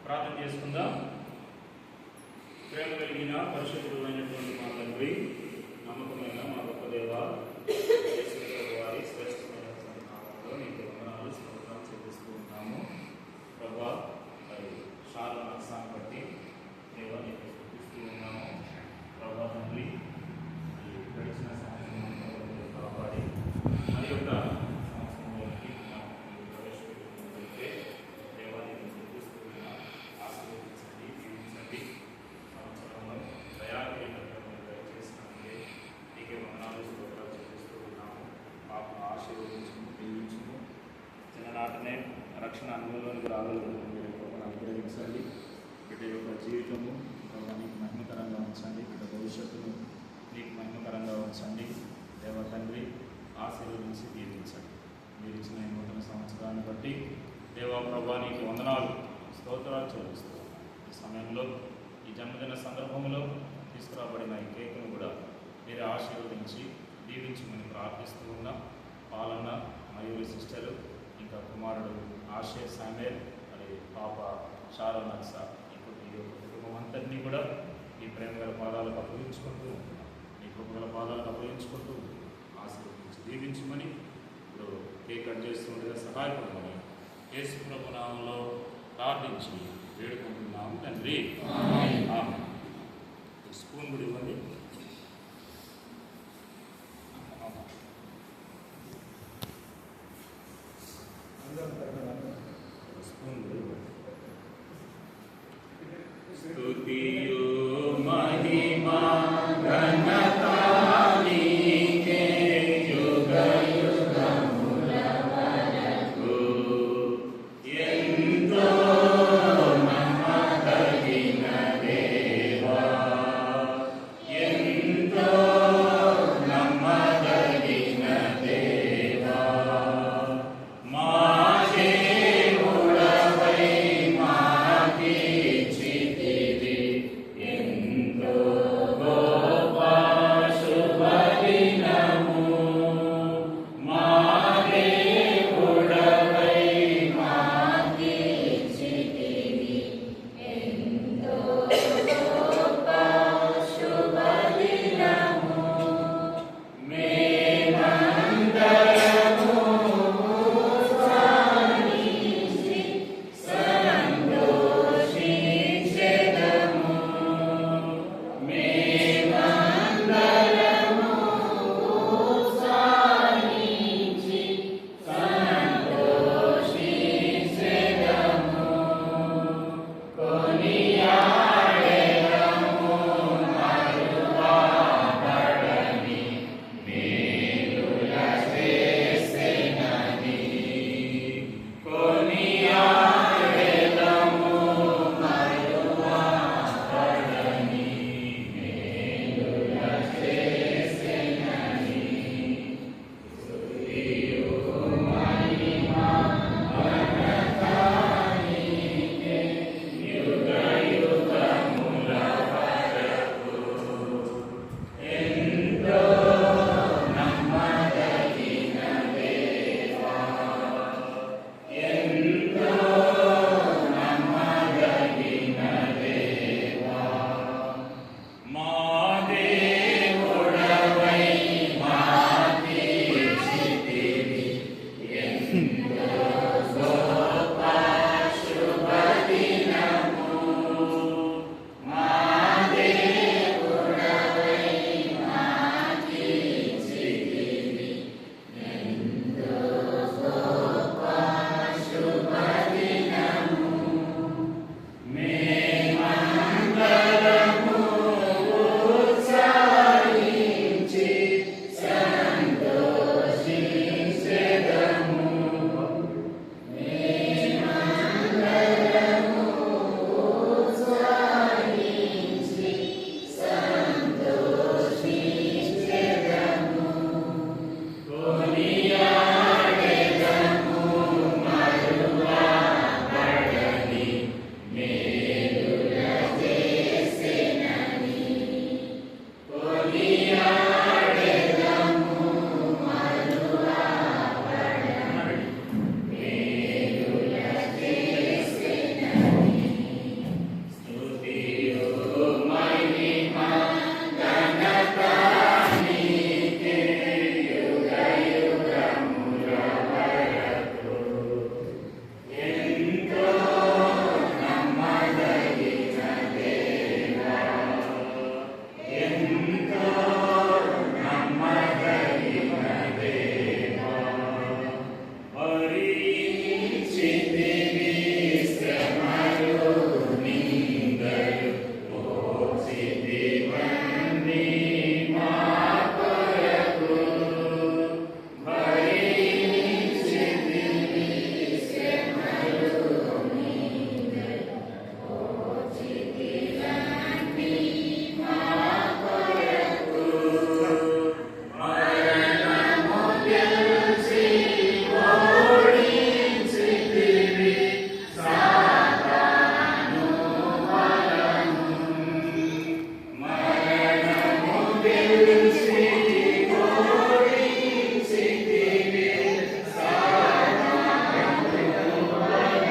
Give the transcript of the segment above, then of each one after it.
ప్రార్థన చేసుకుందాం. ప్రేమ కలిగిన పరిశుద్ధుడు అయినటువంటి మా తండ్రి, నమ్మకమైన మా గొప్ప దేవ, వారి శ్రేష్టమైనటువంటి నామంలో నీకు వందనాలు స్తోత్రాలు చెల్లిస్తూ ఉంటాము. ప్రభా, మరి షారోన్ అక్సాను బట్టి దేవ నీకు చూపిస్తూ ఉన్నాము. ప్రభా తండ్రి, ఈ గడిచిన సంవత్సరం కాపాడి మరి యొక్క సంవత్సరంలోకి ప్రవేశపెట్టినట్లయితే దేవాన్ని చూపిస్తూ ఉన్నాం. ఆశీర్వదించండి, దీవించండి. సంవత్సరంలో దయాచేసినందుకే నీకే వందనాలు స్తోత్రాలు చెల్లిస్తూ ఉన్నాము. పాపను ఆశీర్వదించము, దీవించము. చిన్ననాటనే రక్షణ అనుభవంలోనికి రాగలుగుతుంది. మీరు కృపను అనుగ్రహించండి. బిడ్డ యొక్క జీవితము నీకు మహిమకరంగా ఉంచండి. బిడ్డ భవిష్యత్తును నీకు మహిమకరంగా ఉంచండి. దేవ తండ్రి, ఆశీర్వదించి దీవించండి. మీరు ఇచ్చిన ఈ నూతన సంవత్సరాన్ని బట్టి దేవా ప్రభా నీకు వందనాలు స్తోత్రాలు చెల్లిస్తూ ఈ సమయంలో ఈ జన్మదిన సందర్భంలో తీసుకురాబడిన ఈ కేకును కూడా మీరు ఆశీర్వదించి దీవించమని ప్రార్థిస్తూ ఉన్నాం. పాలన్న, మయూరి సిస్టరు, ఇంకా కుమారుడు ఆశే శామ్యుయల్, మరి పాప షారోన్ అక్సా, ఈ కుటుంబం అంతటినీ కూడా ఈ ప్రేమగల పాదాలకు అప్పగించుకుంటూ ఈ కృపగల పాదాలకు అప్పగించుకుంటూ ఆశీర్వదించి దీవించమని ఇప్పుడు కేక్ కట్ చేస్తుండగా సహాయపడమని యేసు ప్రభు నామములో ప్రార్థించి వేడుకుంటున్నాము తండ్రి. స్పూన్ కూడా ఇవ్వండి. స్పూన్ కూడా ఇవ్వండి. స్తుతియు మహిమా ఘనత నీకే యుగ యుగముల వరకు. ఎంతో నమ్మదగిన దేవా,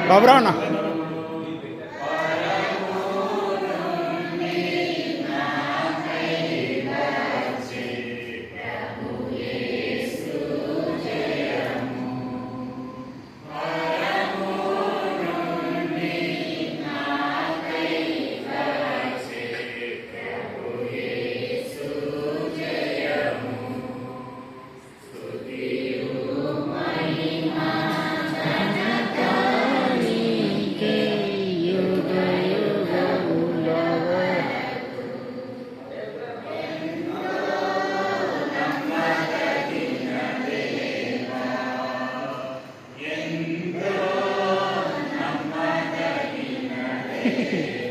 బాబురావు అన్న ఎంతో నమ్మదగిన దేవా